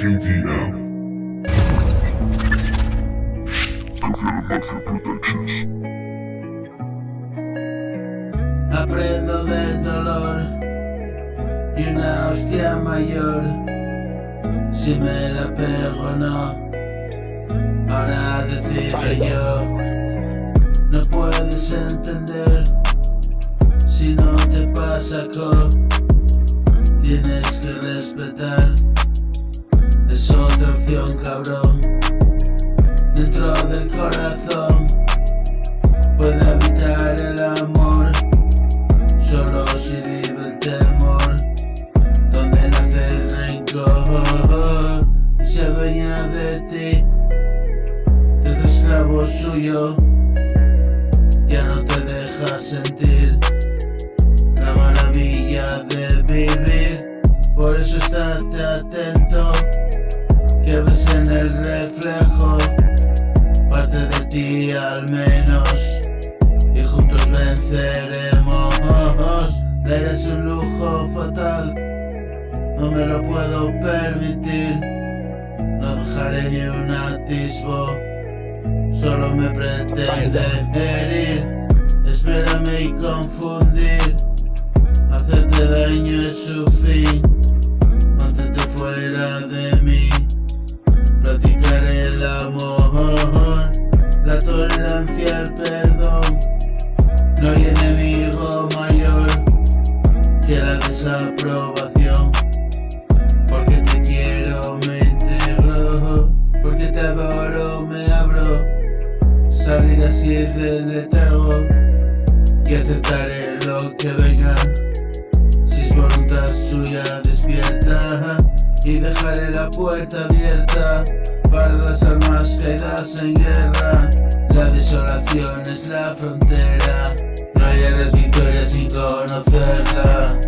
KDM. Mafia Productions. Aprendo del dolor y una hostia mayor. Si me la pego o no, ahora decido yo. No puedes entender si no te pasa tienes que respetar. Es otra opción, cabrón. Dentro del corazón puede habitar el amor, solo si vive el temor. Donde nace el rencor, se adueña de ti, te hace esclavo suyo, ya no te deja sentir la maravilla de vivir. Por eso estate atento, que ves en el reflejo parte de ti al menos, y juntos venceremos. Eres un lujo fatal, no me lo puedo permitir. No dejaré ni un atisbo, solo me pretende herir. Espérame y confundir, hacerte daño es su fin. Mantente fuera de mí, platicaré el amor, la tolerancia, el perdón. No hay enemigo mayor que la desaprobación. Porque te quiero me integro, porque te adoro me abro. Salir así del letargo y aceptaré lo que venga. Si es voluntad suya despierta, y dejaré la puerta abierta para las almas caídas en guerra. La desolación es la frontera, no hallarás victoria sin conocerla.